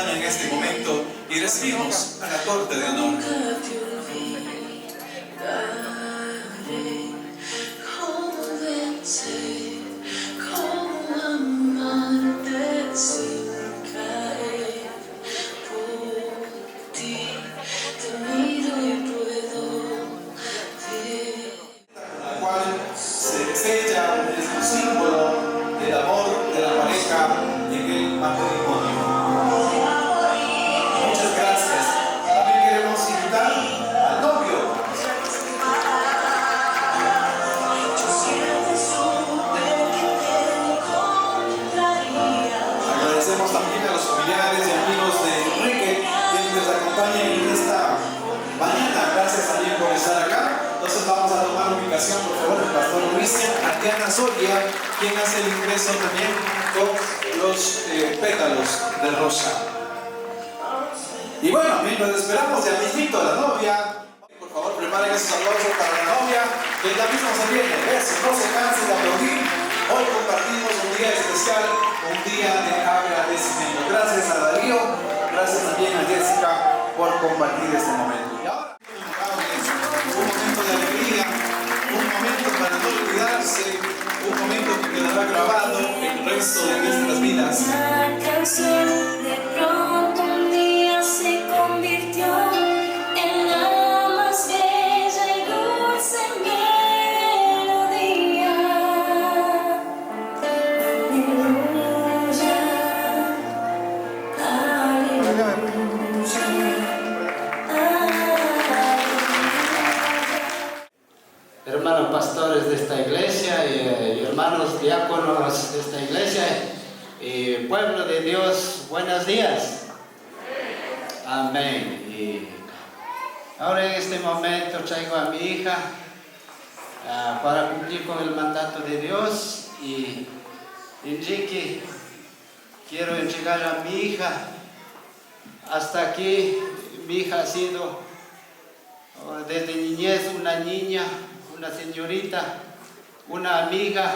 acompaña en este momento y recibimos a la corte de honor. Por favor, el pastor Cristian, Tatiana Soria, quien hace el ingreso también con los pétalos de rosa. Y bueno, mientras esperamos ya mismito a la novia, por favor preparen esos aplausos para la novia, que ya mismo se viene. Eso, no se cansen de aplaudir. Hoy compartimos un día especial, un día de agradecimiento. Gracias a Darío, gracias también a Jessica por compartir este momento. Y ahora, un momento de alegría. Un momento para no olvidarse, un momento que quedará grabado el resto de nuestras vidas. Una canción de pronto un día se convirtió en la más bella y dulce melodía. Aleluya, aleluya. Hermanos pastores de esta iglesia y hermanos diáconos de esta iglesia y pueblo de Dios, buenos días. Amén. Y ahora en este momento traigo a mi hija para cumplir con el mandato de Dios y Enrique, quiero entregar a mi hija. Hasta aquí mi hija ha sido desde niñez una niña, una señorita, una amiga,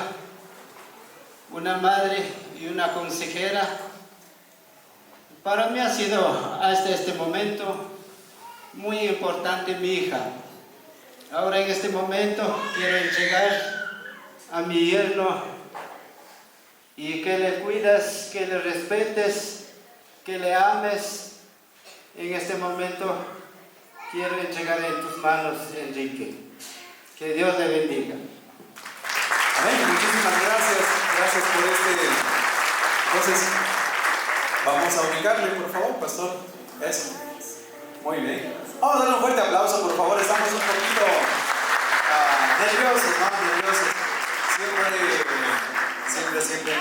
una madre y una consejera. Para mí ha sido hasta este momento muy importante mi hija. Ahora en este momento quiero entregar a mi yerno y que le cuides, que le respetes, que le ames. En este momento quiero entregar en tus manos, Enrique. Que Dios le bendiga. Amén. Muchísimas gracias. Gracias por Entonces, vamos a ubicarle, por favor, pastor. Eso. Muy bien. Vamos a darle un fuerte aplauso, por favor. Estamos un poquito nerviosos, ¿no? Nerviosos. Siempre.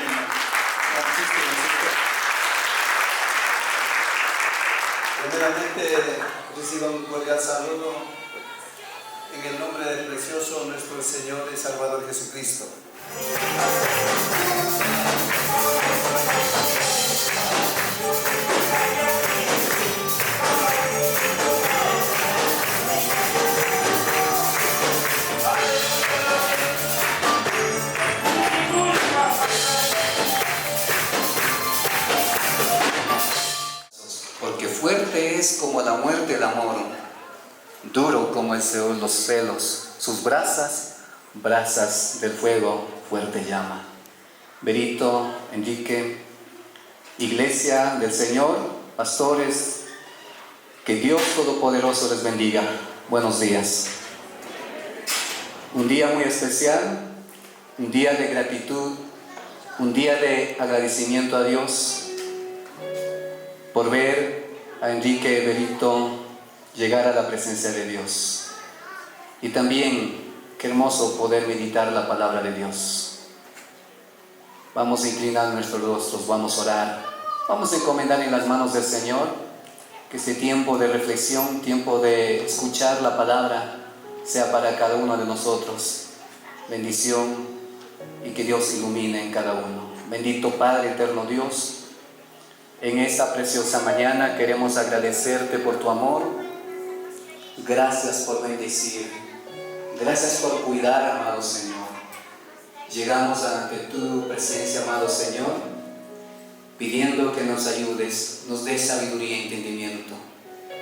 Primeramente, reciban un cordial saludo en el nombre del precioso nuestro Señor y Salvador Jesucristo. Porque fuerte es como la muerte el amor, duro como el Seol los celos, sus brasas del fuego, fuerte llama. Berito, Enrique, Iglesia del Señor, pastores, que Dios Todopoderoso les bendiga. Buenos días. Un día muy especial, un día de gratitud, un día de agradecimiento a Dios por ver a Enrique y Berito llegar a la presencia de Dios. Y también, qué hermoso poder meditar la palabra de Dios. Vamos a inclinar nuestros rostros, vamos a orar, vamos a encomendar en las manos del Señor que este tiempo de reflexión, tiempo de escuchar la palabra, sea para cada uno de nosotros bendición y que Dios ilumine en cada uno. Bendito Padre, eterno Dios, en esta preciosa mañana queremos agradecerte por tu amor. Gracias por bendecir, gracias por cuidar, amado Señor. Llegamos ante tu presencia, amado Señor, pidiendo que nos ayudes, nos des sabiduría y entendimiento.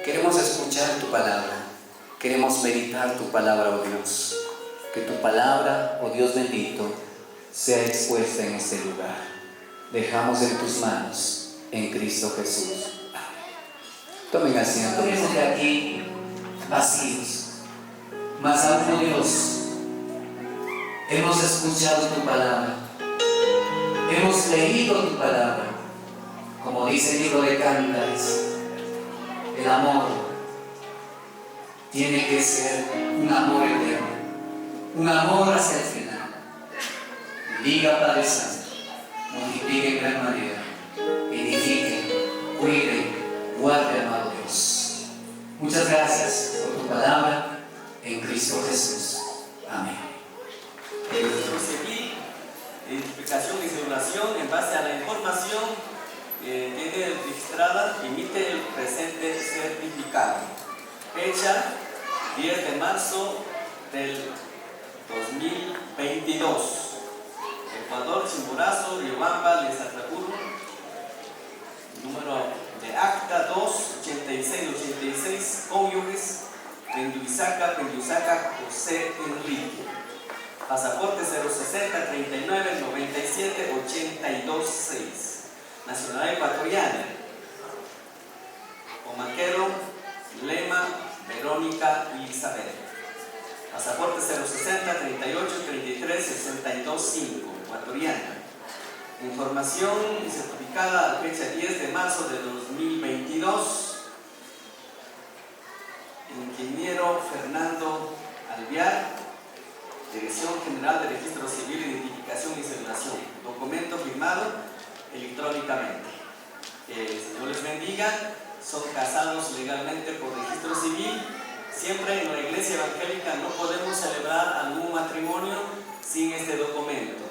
Queremos escuchar tu palabra, queremos meditar tu palabra, oh Dios. Que tu palabra, oh Dios bendito, sea expuesta en este lugar. Dejamos en tus manos, en Cristo Jesús. Amén. Tomen asiento. Estamos de aquí vacíos, mas aún, oh Dios, hemos escuchado tu palabra, hemos leído tu palabra. Como dice el libro de Cantares, el amor tiene que ser un amor eterno, un amor hacia el final. Diga, Padre Santo, multiplique en gran manera, edifique, cuide, guarde, amado Dios. Muchas gracias por tu palabra en Cristo Jesús. Amén. Registro civil, identificación y circulación en base a la información tiene registrada, emite el presente certificado. Fecha 10 de marzo del 2022. Ecuador, Chimborazo, Riobamba, Lesatacuro. Número de acta 28686, cónyuges, Penduizaca, José Enrique. Pasaporte 060 39 97 82 6. Nacionalidad ecuatoriana. Omaquero, Lema, Verónica Elizabeth. Pasaporte 060 38 33 62 5, ecuatoriana. Información certificada a fecha 10 de marzo de 2022. Ingeniero Fernando Alvear, Dirección General de Registro Civil, Identificación y Circulación. Documento firmado electrónicamente. El Señor les bendiga. Son casados legalmente por registro civil. Siempre en la iglesia evangélica no podemos celebrar algún matrimonio sin este documento.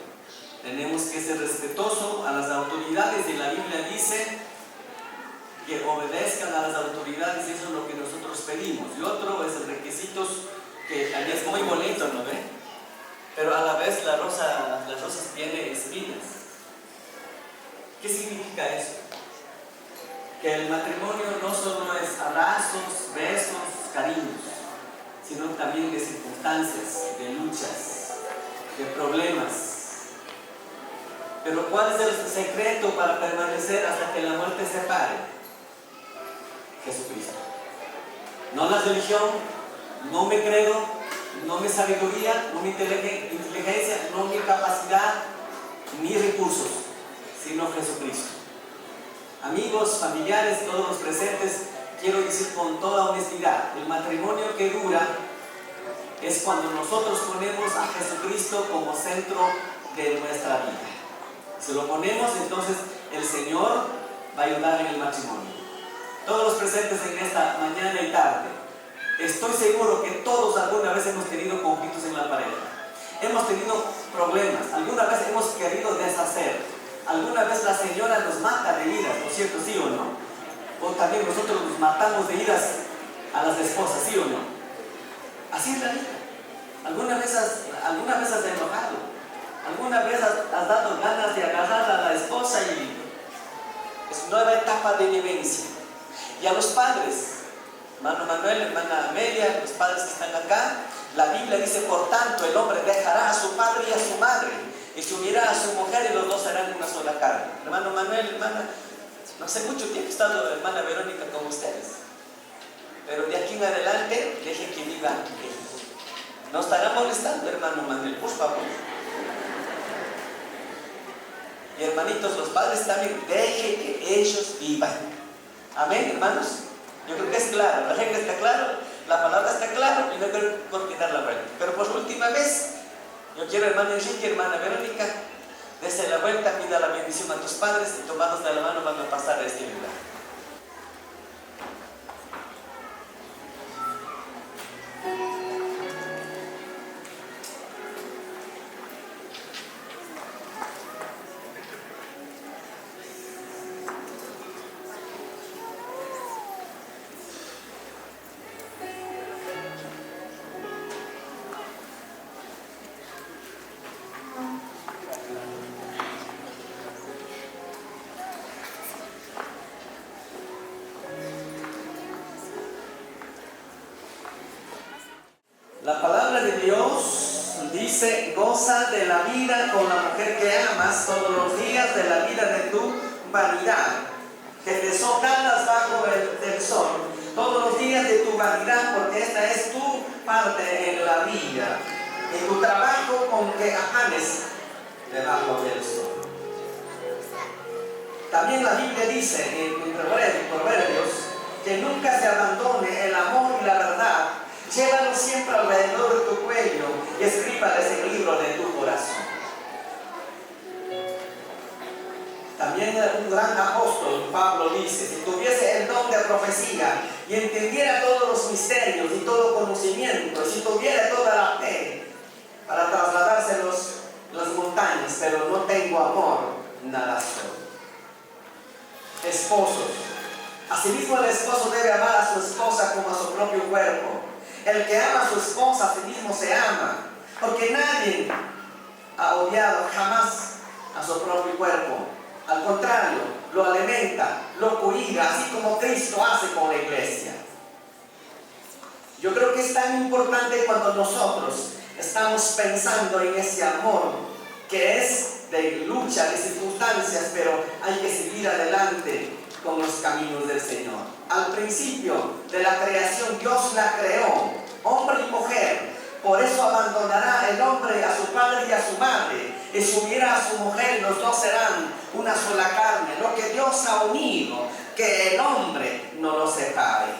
Tenemos que ser respetuosos a las autoridades, y la Biblia dice que obedezcan a las autoridades, y eso es lo que nosotros pedimos. Y otro es el requisitos que también es muy bonito, ¿no ve? Pero a la vez las rosas tienen espinas. ¿Qué significa eso? Que el matrimonio no solo es abrazos, besos, cariños, sino también de circunstancias, de luchas, de problemas. Pero ¿cuál es el secreto para permanecer hasta que la muerte se separe? Jesucristo. No la religión, no mi credo, no mi sabiduría, no mi inteligencia, no mi capacidad, ni recursos, sino Jesucristo. Amigos, familiares, todos los presentes, quiero decir con toda honestidad, el matrimonio que dura es cuando nosotros ponemos a Jesucristo como centro de nuestra vida. Si lo ponemos, entonces el Señor va a ayudar en el matrimonio. Todos los presentes en esta mañana y tarde, estoy seguro que todos alguna vez hemos tenido conflictos en la pareja. Hemos tenido problemas, alguna vez hemos querido deshacer. Alguna vez la señora nos mata de iras, ¿no es cierto? ¿Sí o no? O también nosotros nos matamos de iras a las esposas, ¿sí o no? Así es la vida. ¿Alguna vez has enojado? ¿Alguna vez has dado ganas de agarrar a la esposa? Y es nueva etapa de vivencia. Y a los padres, hermano Manuel, hermana Amelia, los padres que están acá, la Biblia dice: por tanto el hombre dejará a su padre y a su madre, y se unirá a su mujer, y los dos serán una sola carne. Hermano Manuel, hermana, no hace mucho tiempo he estado, hermana Verónica, con ustedes, pero de aquí en adelante dejen que viva ellos. No estará molestando, hermano Manuel, por favor. Y hermanitos, los padres también, dejen que ellos vivan. Amén, hermanos. Yo creo que es claro, la regla está clara, la palabra está clara, y no quiero cortar la vuelta. Pero por última vez, yo quiero, hermano Enrique, hermana Verónica, desde la vuelta pida la bendición a tus padres, y tomados de la mano van a pasar a este lugar. La palabra de Dios dice, goza de la vida con la mujer que amas todos los días de la vida de tu vanidad, que te socavas bajo el sol todos los días de tu vanidad, porque esta es tu parte en la vida, en tu trabajo con que afanes debajo del sol. También la Biblia dice en Proverbios que nunca se abandone el amor y la verdad. Llévalo siempre alrededor de tu cuello y escríbales en el libro de tu corazón. También un gran apóstol, Pablo, dice, si tuviese el don de profecía y entendiera todos los misterios y todo conocimiento, y si tuviera toda la fe para trasladarse las montañas, pero no tengo amor, nada soy. Esposos. Asimismo el esposo debe amar a su esposa como a su propio cuerpo. El que ama a su esposa a sí mismo se ama, porque nadie ha odiado jamás a su propio cuerpo. Al contrario, lo alimenta, lo cuida, así como Cristo hace con la iglesia. Yo creo que es tan importante cuando nosotros estamos pensando en ese amor que es de lucha, de circunstancias, pero hay que seguir adelante con los caminos del Señor. Al principio de la creación, Dios la creó, hombre y mujer. Por eso abandonará el hombre a su padre y a su madre, y se unirá a su mujer, y los dos serán una sola carne. Lo que Dios ha unido, que el hombre no lo separe.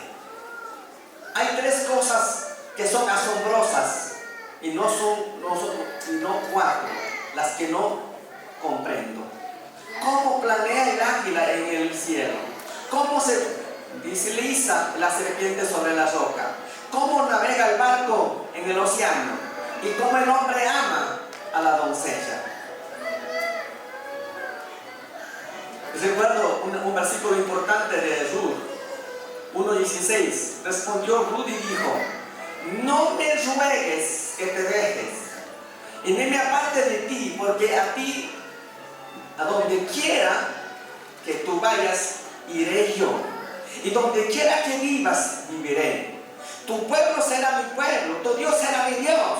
Hay tres cosas que son asombrosas, y no cuatro, las que no comprendo. ¿Cómo planea el águila en el cielo? ¿Cómo se desliza la serpiente sobre la roca? ¿Cómo navega el barco en el océano? ¿Y cómo el hombre ama a la doncella? Recuerdo un versículo importante de Ruth 1:16. Respondió Ruth y dijo: no me ruegues que te dejes y ni me aparte de ti, porque a ti, a donde quiera que tú vayas, iré yo, y donde quiera que vivas, viviré. Tu pueblo será mi pueblo, tu Dios será mi Dios.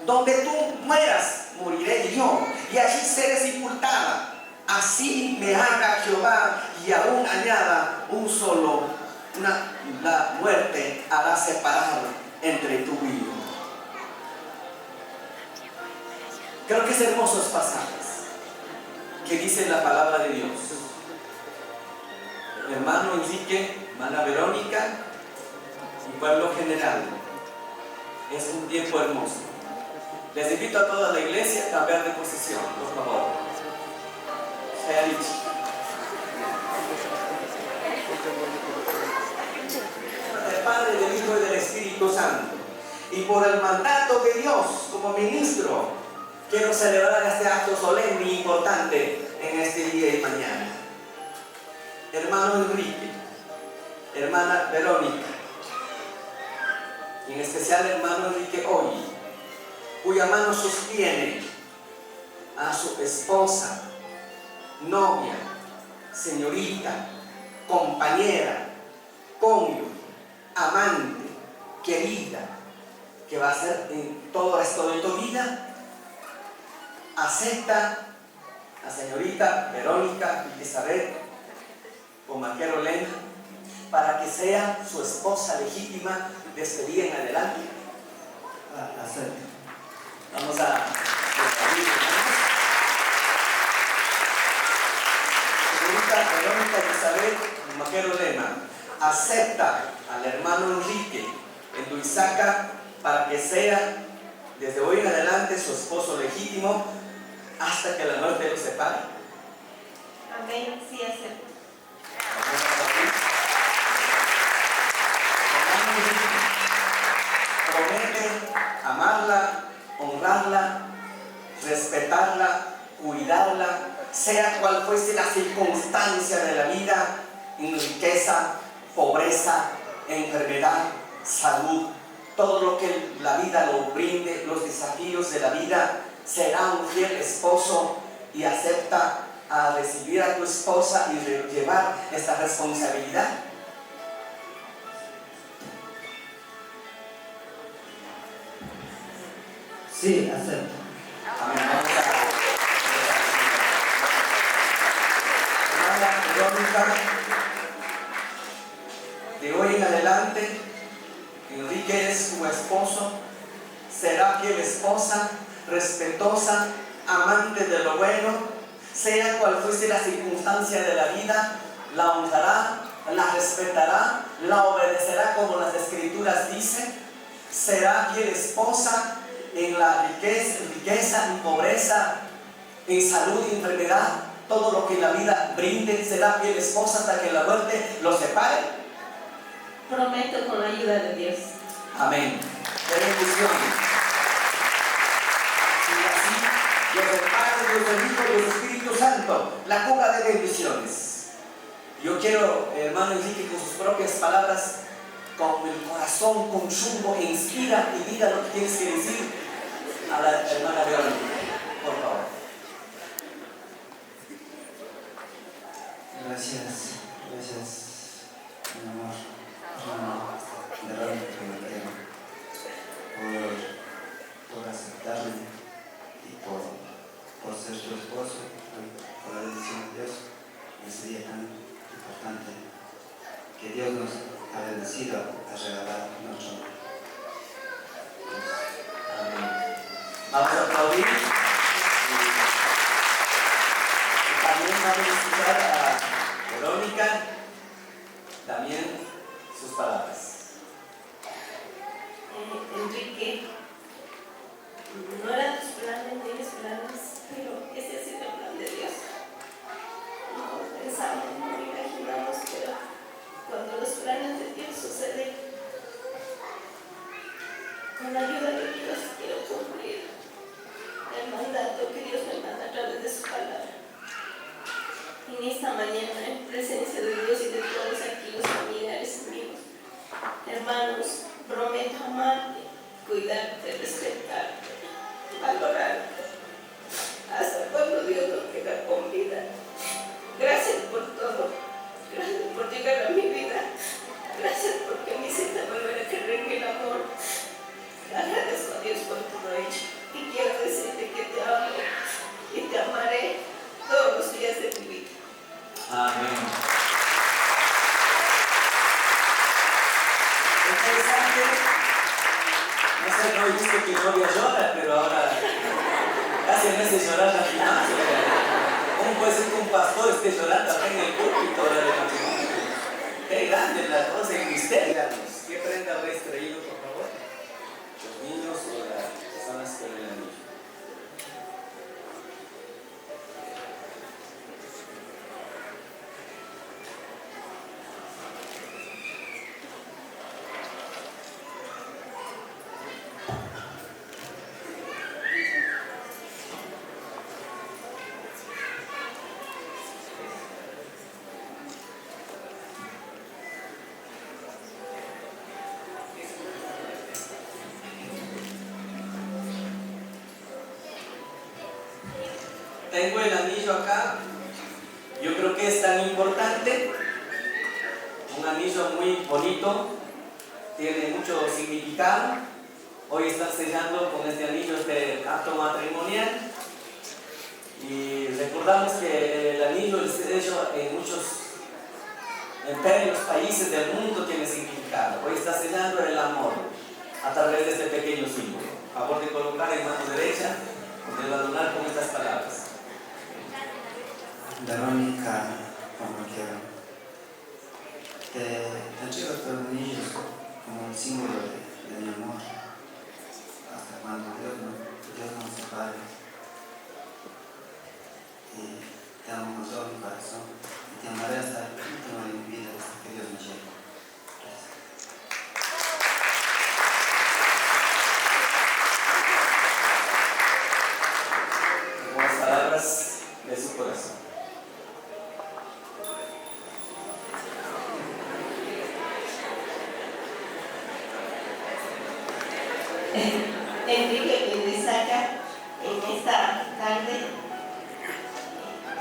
Donde tú mueras, moriré yo, y allí seré sepultada. Así me haga Jehová, y aún añada la muerte hará separar entre tú y yo. Creo que es hermosos pasajes que dice la palabra de Dios. Hermano Enrique, hermana Verónica y pueblo general, es un tiempo hermoso. Les invito a toda la iglesia a cambiar de posición, por favor. Sea dicho. Del Padre, del Hijo y del Espíritu Santo. Y por el mandato de Dios como ministro, quiero celebrar este acto solemne y importante en este día y mañana. Hermano Enrique, hermana Verónica, y en especial hermano Enrique hoy, cuya mano sostiene a su esposa, novia, señorita, compañera, cónyuge, amante, querida, que va a ser en todo el resto de tu vida. Acepta a señorita Verónica Elizabeth Comaquero Lena para que sea su esposa legítima desde el día en adelante. Acepta. Vamos a despedir, señorita Verónica Elizabeth Comaquero Lena, acepta al hermano Enrique en Luisaca para que sea desde hoy en adelante su esposo legítimo hasta que la muerte los separe. Amén, sí, acepto. Promete amarla, honrarla, respetarla, cuidarla, sea cual fuese la circunstancia de la vida, en riqueza, pobreza, enfermedad, salud, todo lo que la vida lo brinde, los desafíos de la vida. Será un fiel esposo y acepta a recibir a tu esposa y llevar esta responsabilidad. Sí, acepto. Amén. Vamos a hermana Verónica, de hoy en adelante, Enrique es su esposo, será fiel esposa, respetuosa, amante de lo bueno, sea cual fuese la circunstancia de la vida, la honrará, la respetará, la obedecerá como las escrituras dicen, será fiel esposa en la riqueza y pobreza, en salud y enfermedad, todo lo que la vida brinde, será fiel esposa hasta que la muerte los separe. Prometo con la ayuda de Dios. Amén. De bendiciones. Y así, Dios del Padre, Dios del Hijo y del Espíritu Santo, la cura de bendiciones. Yo quiero, hermano Enrique, con sus propias palabras, con el corazón, con chumbo, e inspira y diga lo que tienes que decir a la hermana Verónica, por favor. Gracias, mi amor, hermano Verónica, por aceptarme y por ser su esposo, por la bendición de Dios en ese día tan importante que Dios nos ha bendecido a regalar nuestro amor. Amén. Vamos a aplaudir y también vamos a escuchar a Verónica, también sus palabras. Enrique, no eran tus planes ni mis planes, pero ese ha sido el plan de Dios. No pensamos, no imaginamos, pero cuando los planes de Dios suceden, con la ayuda de Dios quiero cumplir el mandato que Dios me manda a través de su palabra. En esta mañana, en presencia de Dios y de todos aquí los familiares amigos, hermanos, prometo amarte, cuidarte, respetarte, valorarte, hasta cuando Dios nos tenga con vida. Gracias por todo, gracias por llegar a mi vida, gracias porque me hiciste volver a creer en el amor. Agradezco a Dios por todo hecho y quiero decirte que te amo y te amaré todos los días de mi vida. Amén. Interesante. No sé, no he visto que novia llora, pero ahora casi me hace llorar la gimnasia. ¿Cómo puede ser que un pastor esté llorando acá en el púlpito ahora de matrimonio? Qué grande la cosa en misterio. ¿Qué prenda habréis traído, por favor? Los niños o las personas que ven el anillo. Tengo el anillo acá, yo creo que es tan importante, un anillo muy bonito, tiene mucho significado. Hoy están sellando con este anillo este acto matrimonial y recordamos que el anillo es hecho en muchos imperios, países del mundo tiene significado. Hoy está sellando el amor a través de este pequeño símbolo. A favor de colocar en mano derecha, de adornar con estas palabras. Verónica, como quiero, te entrego estos anillos como un símbolo de mi amor, hasta cuando Dios nos separe. Y te amo con todo mi corazón y te amaré hasta el último de mi vida, hasta que Dios me lleve. Gracias. Con las palabras de su corazón. Enrique Mendizaca, en esta tarde,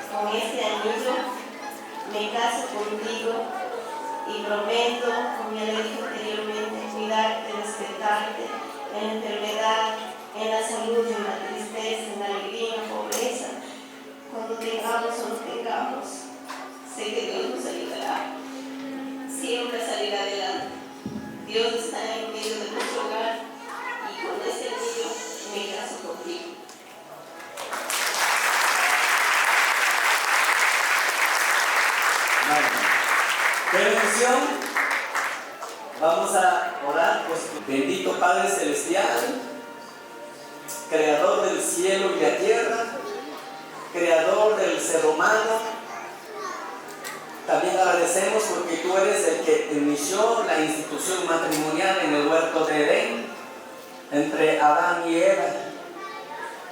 con este anillo, me caso contigo y prometo, como ya le dije anteriormente, cuidarte, respetarte en la enfermedad, en la salud siempre salir adelante. Dios está en medio de nuestro hogar y con este anillo me caso contigo. Qué bendición. Vamos a orar, pues bendito Padre Celestial, Creador del cielo y la tierra, Creador del ser humano. También agradecemos porque tú eres el que inició la institución matrimonial en el huerto de Edén, entre Adán y Eva.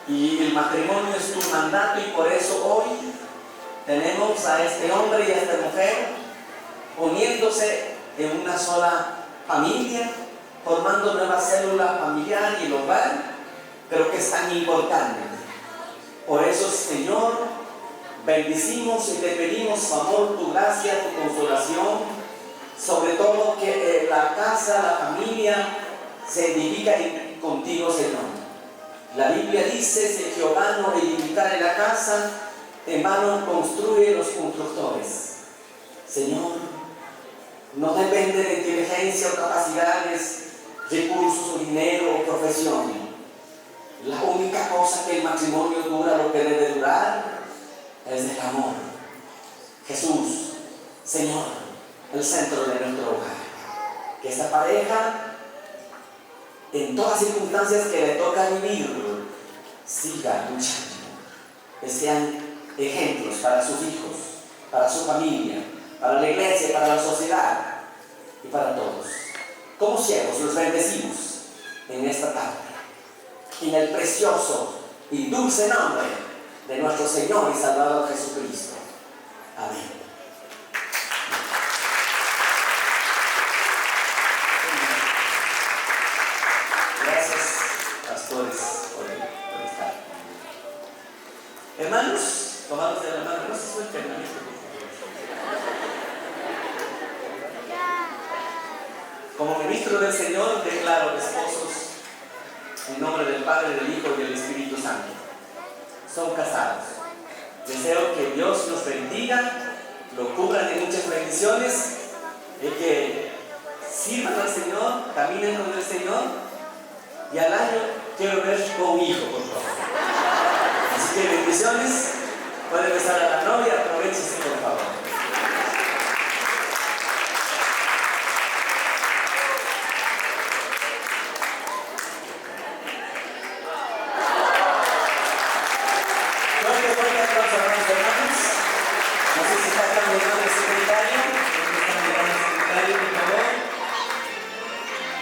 Y el matrimonio es tu mandato y por eso hoy tenemos a este hombre y a esta mujer uniéndose en una sola familia, formando nueva célula familiar y el hogar, pero que es tan importante. Por eso, Señor, bendecimos y te pedimos tu amor, tu gracia, tu consolación, sobre todo que la casa, la familia se edifica contigo, Señor. La Biblia dice: si Jehová no edificare la casa, en vano construye los constructores. Señor, no depende de inteligencia o capacidades, recursos o dinero o profesión. La única cosa que el matrimonio dura, lo que debe durar, es el amor. Jesús, Señor, el centro de nuestro hogar. Que esta pareja, en todas circunstancias que le toca vivir, siga luchando. Que sean ejemplos para sus hijos, para su familia, para la iglesia, para la sociedad y para todos. Como siervos los bendecimos en esta tarde, en el precioso y dulce nombre de nuestro Señor y Salvador Jesucristo. Amén. Gracias, pastores, por estar. Hermanos, tomados de la mano, no se suelten, hermanos. Como ministro del Señor, declaro esposos en nombre del Padre, del Hijo y del Espíritu Santo. Son casados. Deseo que Dios los bendiga, lo cubra de muchas bendiciones y que sirvan al Señor, caminen con el Señor. Y al año quiero ver con mi hijo, por favor. Así que bendiciones. Pueden besar a la novia, aprovechense, por favor.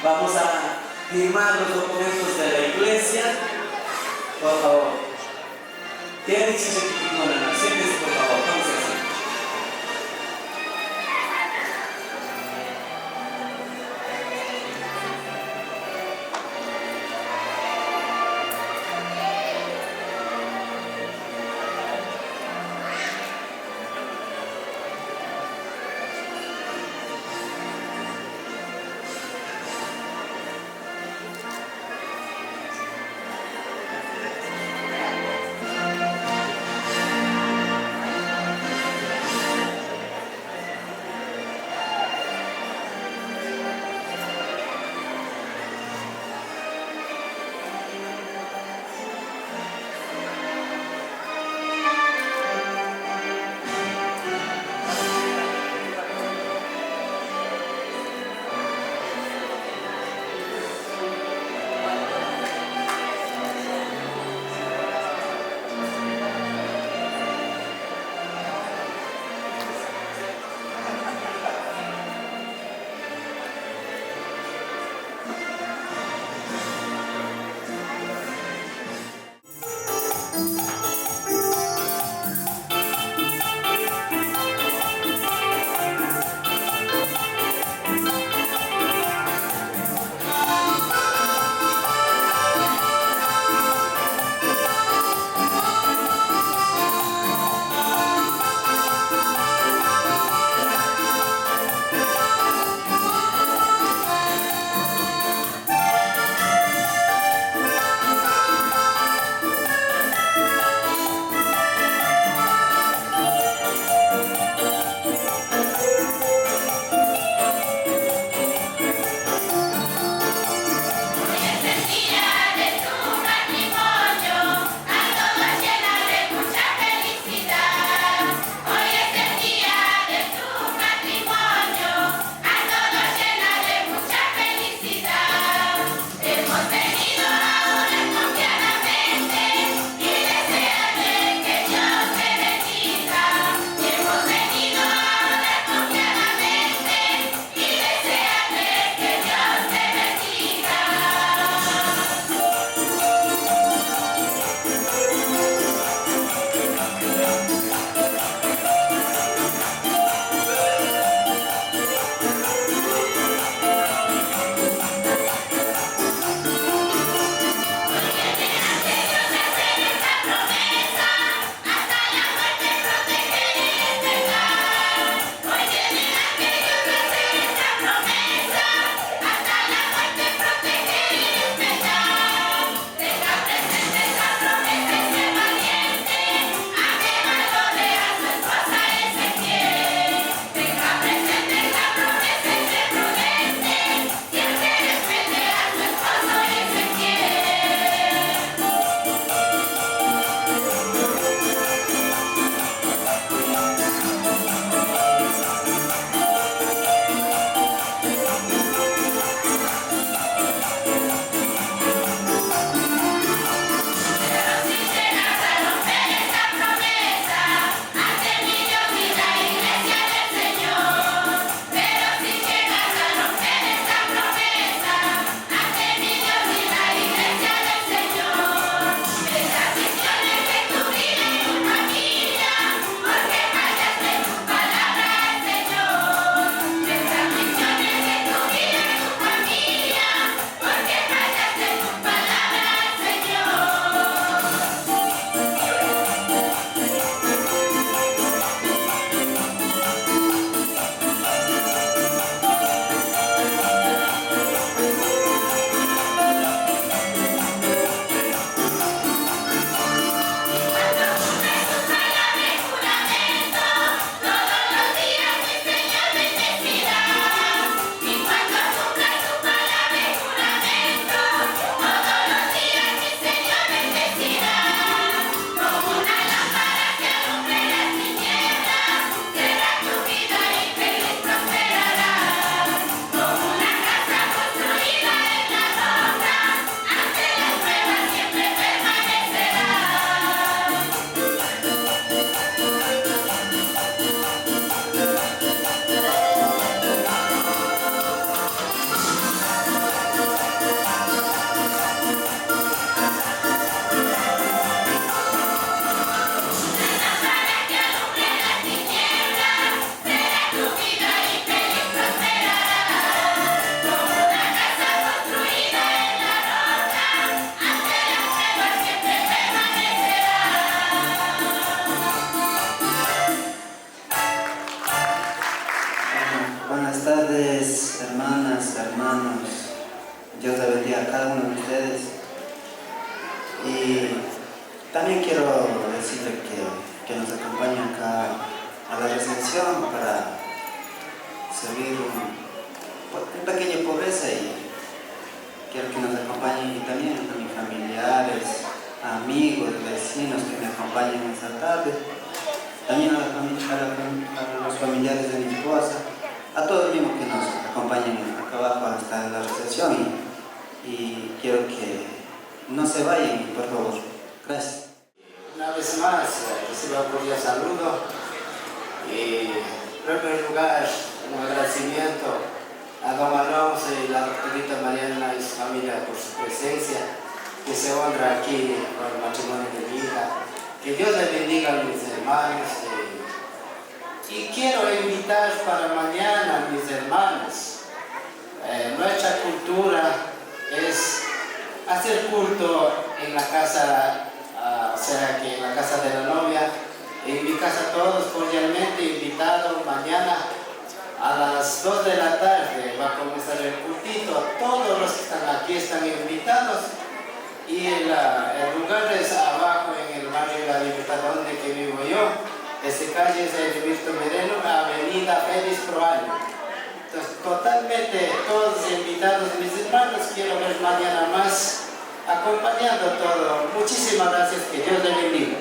Vamos a firmar los documentos de la iglesia, por favor. ¿Qué ha dicho ese tipo? No, siéntese, por favor, vamos a hacer. Buenas tardes, hermanas, hermanos. Dios le bendiga a cada uno de ustedes. Y también quiero decirle que nos acompañen acá a la recepción para servir una pequeña pobreza, y quiero que nos acompañen, y también a mis familiares, amigos, vecinos que me acompañen esta tarde, también a los familiares de mi esposa, a todos los mismos que nos acompañen acá abajo hasta la recepción, y quiero que no se vayan, por favor. Gracias. Una vez más, recibo un cordial saludo y en primer lugar un agradecimiento a don Alonso y la doctorita Mariana y su familia por su presencia, que se honra aquí con el matrimonio de mi hija. Que Dios le bendiga a mis hermanos. Y quiero invitar para mañana a mis hermanos. Nuestra cultura es hacer culto en la casa, o sea que en la casa de la novia. En mi casa todos cordialmente invitados mañana a las 2 de la tarde. Va a comenzar el cultito. Todos los que están aquí están invitados. Y el lugar es abajo en el barrio de La Libertad, donde que vivo yo. Esa calle es el Víctor Mereno, Avenida Félix Proaño. Entonces, totalmente todos invitados, mis hermanos, quiero ver mañana más, acompañando todo. Muchísimas gracias, que Dios le bendiga.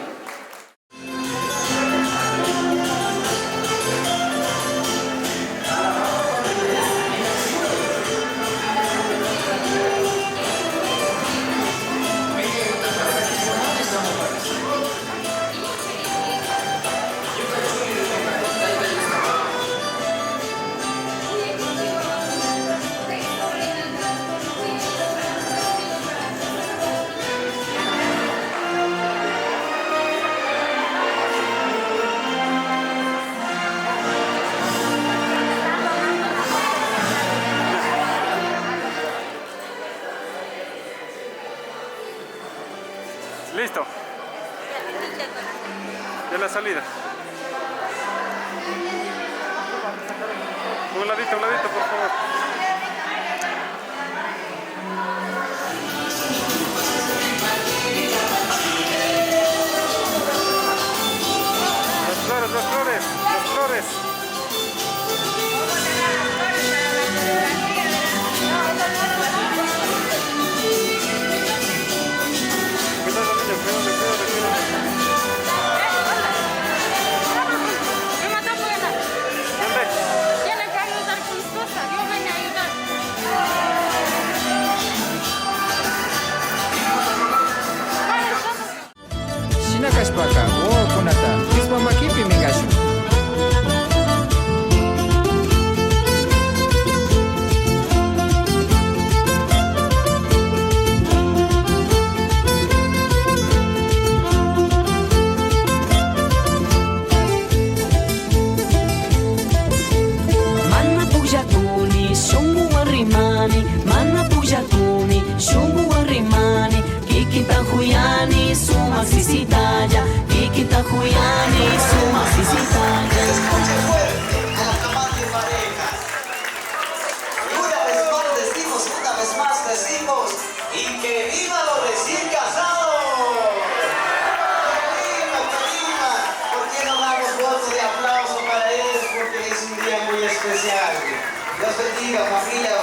Listo. De la salida. Un ladito, por favor. Las flores. Paka, oh kunata, kisma makipi migashu. Mana pujakuni, shungu warimani, mana pujakuni, shungu warimani, kikita huyani, suma sisitaya, kikita huyani, suma sisitaya. Escuche fuerte a las mamás de parejas. Y una vez más decimos, y que viva los recién casados. Que viva, ¿por qué no damos votos de aplauso para ellos? Porque es un día muy especial. Dios bendiga, familia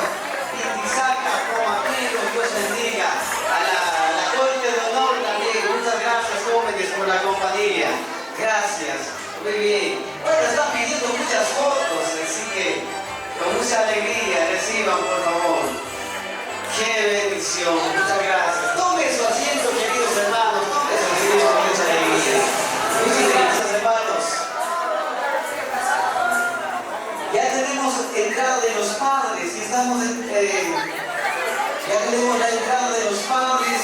Itizaca, como amigos, Dios bendiga. A la corte de honor también, muchas gracias jóvenes por la compañía. Gracias, muy bien. Bueno, están pidiendo muchas fotos, así que con mucha alegría reciban, por favor. ¡Qué bendición! Muchas gracias. Tomen su asiento, queridos hermanos. Tomen su asiento con mucha alegría. Muchas gracias, hermanos. Ya tenemos entrada de los padres. Y estamos ya tenemos la entrada de los padres.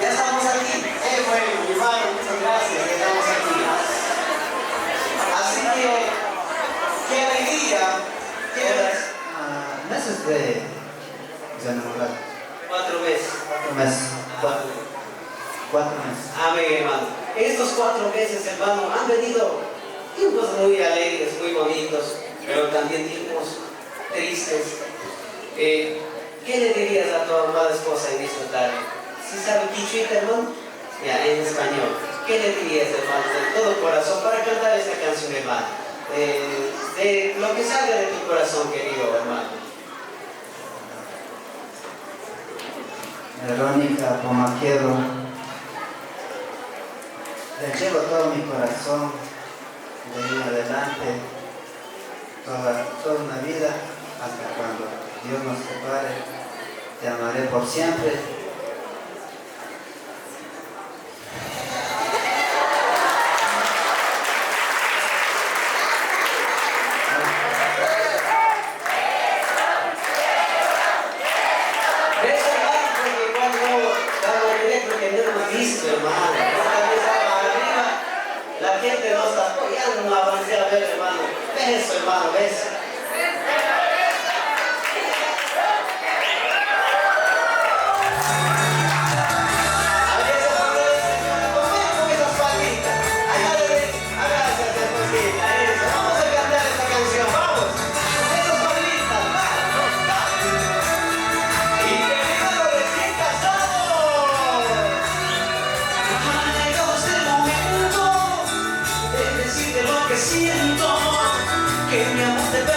Ya estamos aquí. Bueno, mi hermano, muchas gracias. Ya estamos aquí. Así que, qué alegría. ¿Qué horas? Meses de enamorar. 4 meses. 4 meses. 4 meses. Amén, hermano. Estos 4 meses, hermano, han venido tiempos muy alegres, muy bonitos. pero también tiempos tristes. ¿Qué le dirías a tu amada esposa en esta tarde? ¿Sí sabe quichuita, hermano? Ya, en español. ¿Qué le dirías, hermano, de todo corazón para cantar esta canción, hermano? De lo que salga de tu corazón, querido hermano. Verónica Pomaquero, le llevo todo mi corazón de ahí en adelante, toda una vida, hasta cuando Dios nos separe. Te amaré por siempre. Hermano, estaba arriba, la gente no está apoyando, no avancé a ver, hermano. Ves eso, hermano, ves. Siento que mi amor te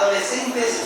adolescentes,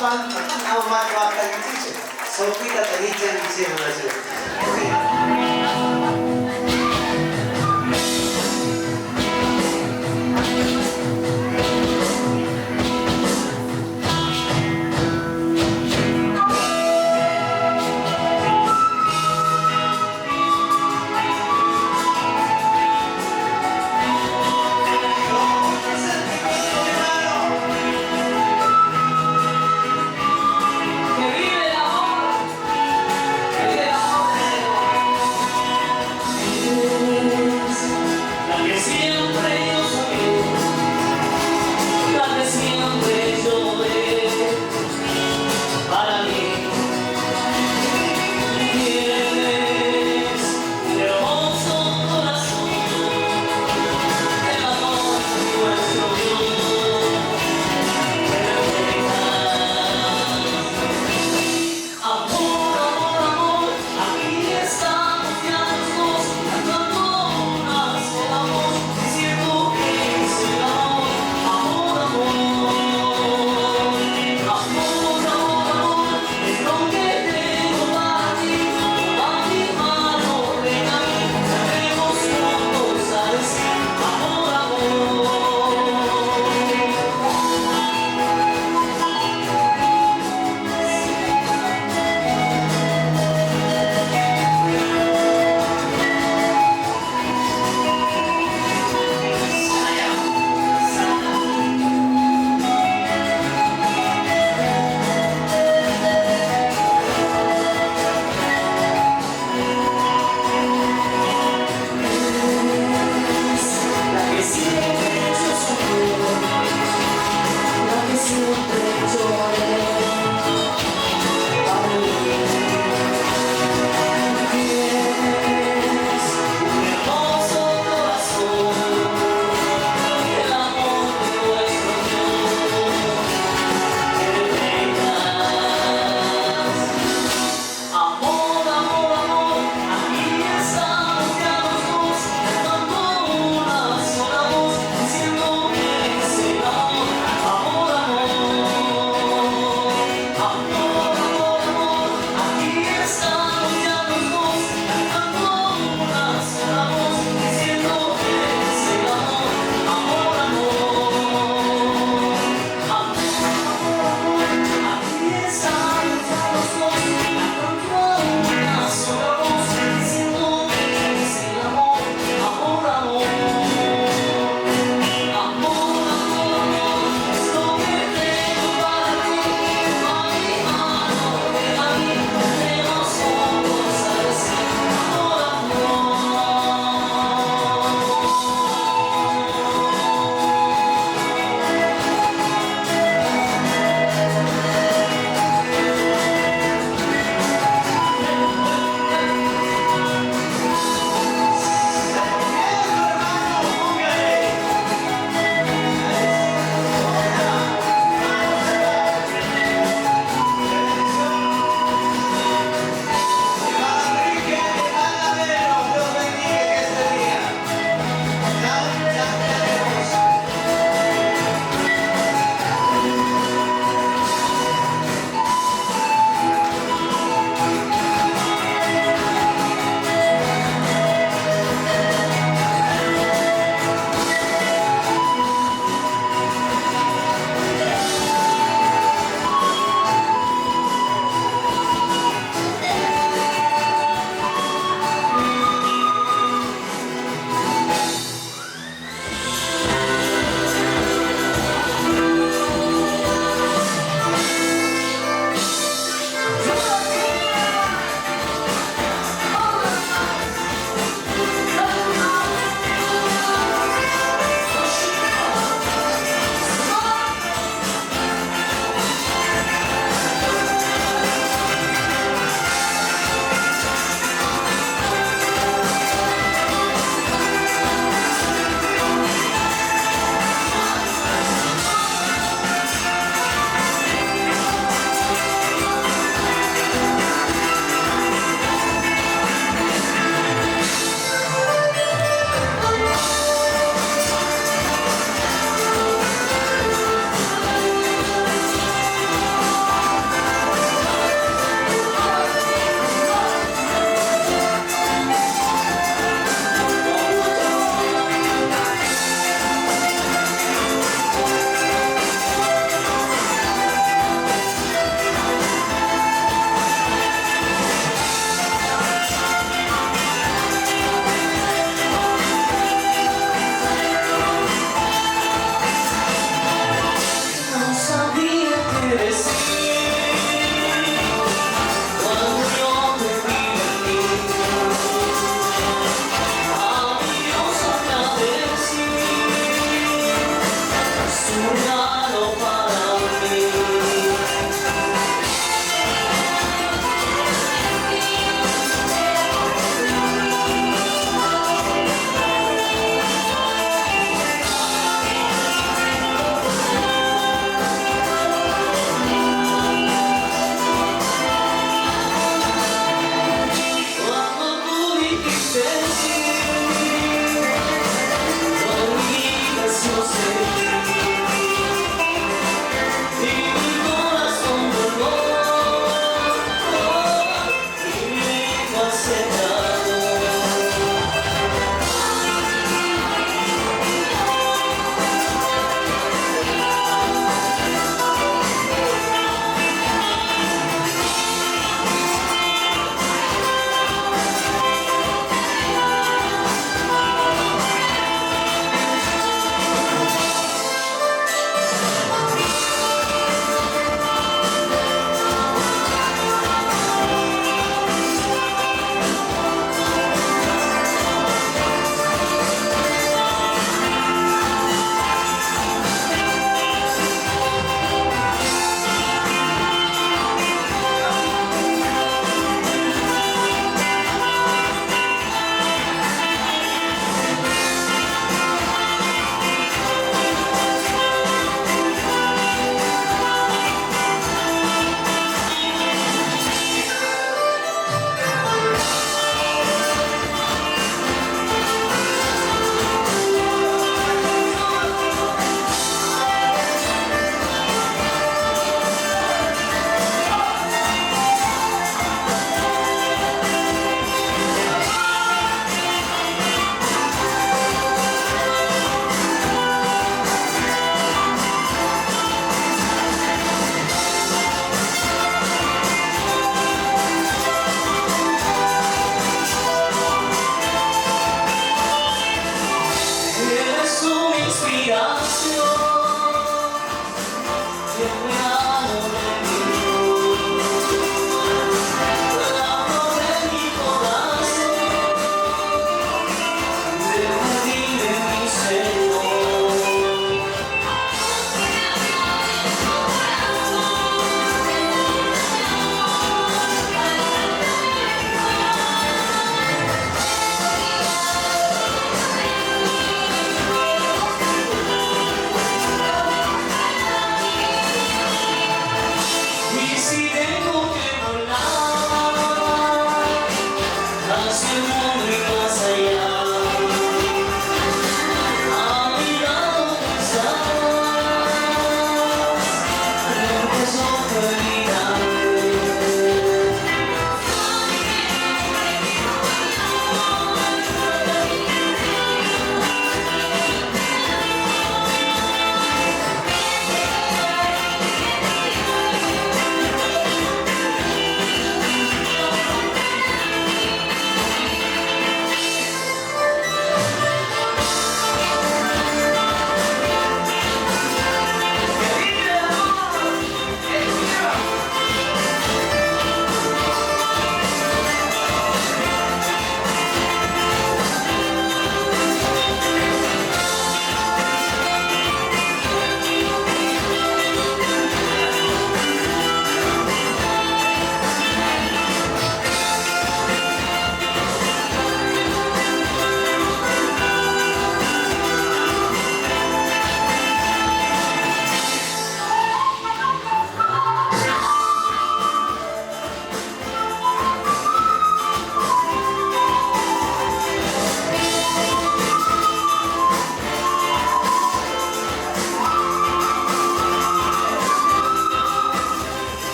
pan, no más va a dice. Sopita te dicen diciendo eso. Que vive el amor, del Señor.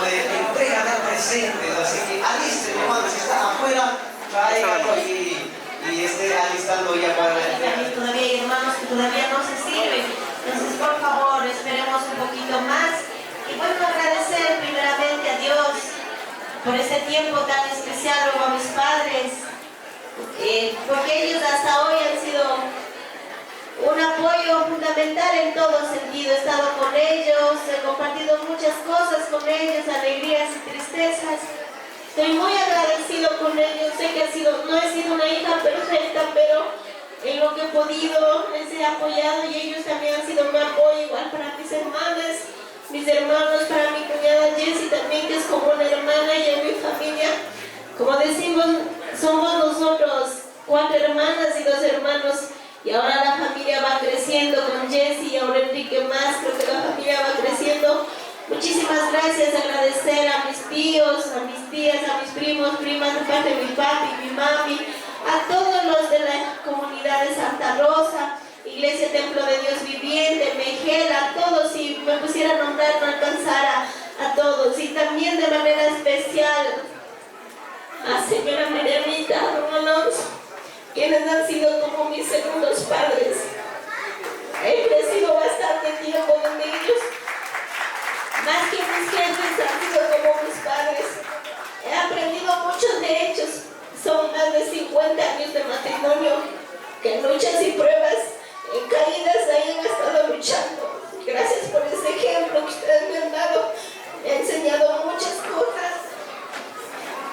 de entrega de presentes. Así que alisten, hermanos, si están afuera, tráiganlo y estén alistando ya para la entrega. Todavía hay hermanos que todavía no se sirven. Entonces, por favor, esperemos un poquito más. Y bueno, agradecer primeramente a Dios por este tiempo tan especial, luego a mis padres, porque ellos hasta hoy han sido un apoyo fundamental en todo sentido. He estado con ellos, he compartido muchas cosas con ellos, alegrías y tristezas. Estoy muy agradecido con ellos. Sé que no he sido una hija perfecta, pero en lo que he podido les he apoyado y ellos también han sido un apoyo, igual para mis hermanas, mis hermanos, para mi cuñada Jessie también, que es como una hermana, y a mi familia. Como decimos, somos nosotros 4 hermanas y 2 hermanos, y ahora la familia va creciendo con Jessie y ahora Enrique más. Creo que la familia va creciendo. Muchísimas gracias, agradecer a mis tíos, a mis tías, a mis primos, primas de parte de mi papi, mi mami, a todos los de la comunidad de Santa Rosa, Iglesia Templo de Dios Viviente, Mejela, a todos. Si me pusiera a nombrar no alcanzara a todos. Y también de manera especial a señora Marianita, don Alonso, quienes han sido como mis segundos padres. He crecido bastante tiempo con ellos. Más que mis jefes, han sido como mis padres. He aprendido mucho de ellos. Son más de 50 años de matrimonio, que en luchas y pruebas, en caídas, ahí han estado luchando. Gracias por ese ejemplo que ustedes me han dado. Me han enseñado muchas cosas.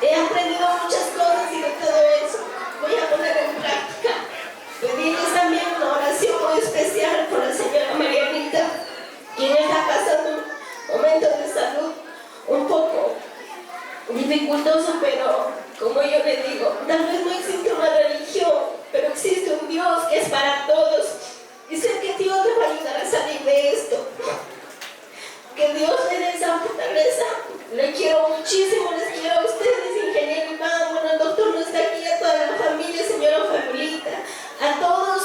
He aprendido muchas cosas y de todo eso voy a poner en práctica. Pedirles también una oración muy especial por la señora Marianita, quien está pasando un momento de salud un poco dificultoso, pero como yo le digo, tal vez no existe una religión, pero existe un Dios que es para todos. Y sé que Dios le va a ayudar a salir de esto. Que Dios le dé esa fortaleza. Le quiero muchísimo, les quiero a ustedes, ingeniero Iván, bueno, el doctor no está aquí, a toda la familia, señora Famulita, a todos,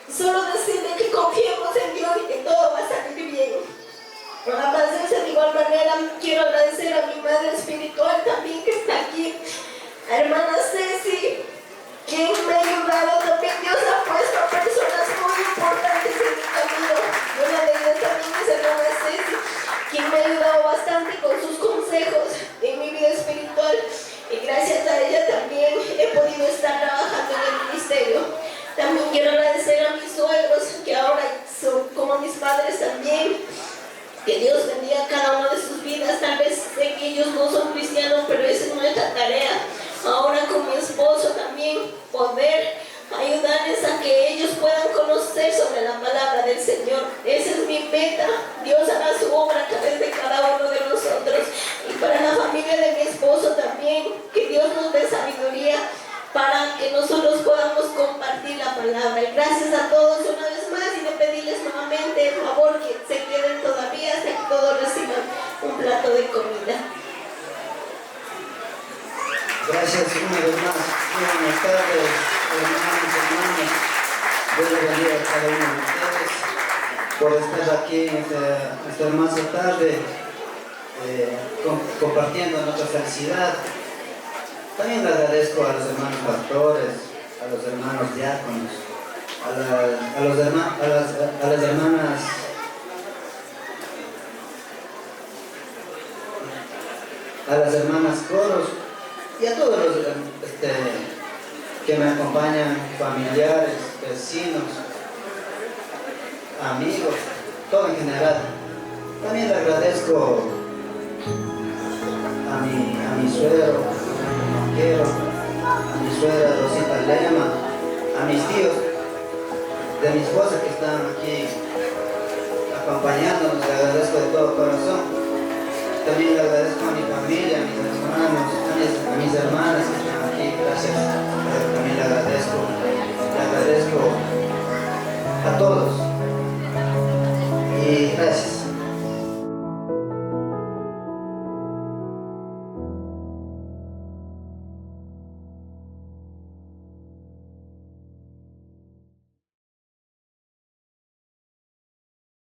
solo decirle que confiemos en Dios y que todo va a salir bien. Además de eso, de igual manera, quiero agradecer a mi madre espiritual también que está aquí, a hermana Ceci, quien me ha ayudado también. Dios ha puesto a personas muy importantes en mi camino. Una de ellas también es hermana Ceci, quien me ha ayudado bastante con sus consejos en mi vida espiritual, y gracias a ella también he podido estar trabajando en el ministerio. También quiero agradecer a mis suegros, que ahora son como mis padres también. Que Dios bendiga a cada uno de sus vidas. Tal vez sé que ellos no son cristianos, pero esa es nuestra tarea. Ahora con mi esposo también poder ayudarles a que ellos puedan conocer sobre la palabra del Señor. Esa es mi meta. Dios hará su obra a través de cada uno de nosotros. Y para la familia de mi esposo también, que Dios nos dé sabiduría para que nosotros podamos compartir la palabra. Y gracias a todos una vez más, y de pedirles nuevamente el favor que se queden todavía hasta que todos reciban un plato de comida. Gracias una vez más. Buenas tardes, hermanos, hermanas. Dios les bendiga a cada uno de ustedes por estar aquí en esta hermosa tarde, compartiendo nuestra felicidad. También le agradezco a los hermanos pastores, a los hermanos diáconos, a las hermanas coros, y a todos los que me acompañan, familiares, vecinos, amigos, todo en general. También le agradezco a mi suegro, a mi suegra Rosita Lema, a mis tíos de mi esposa que están aquí acompañándonos. Le agradezco de todo corazón. También le agradezco a mi familia, a mis hermanos, a mis hermanas.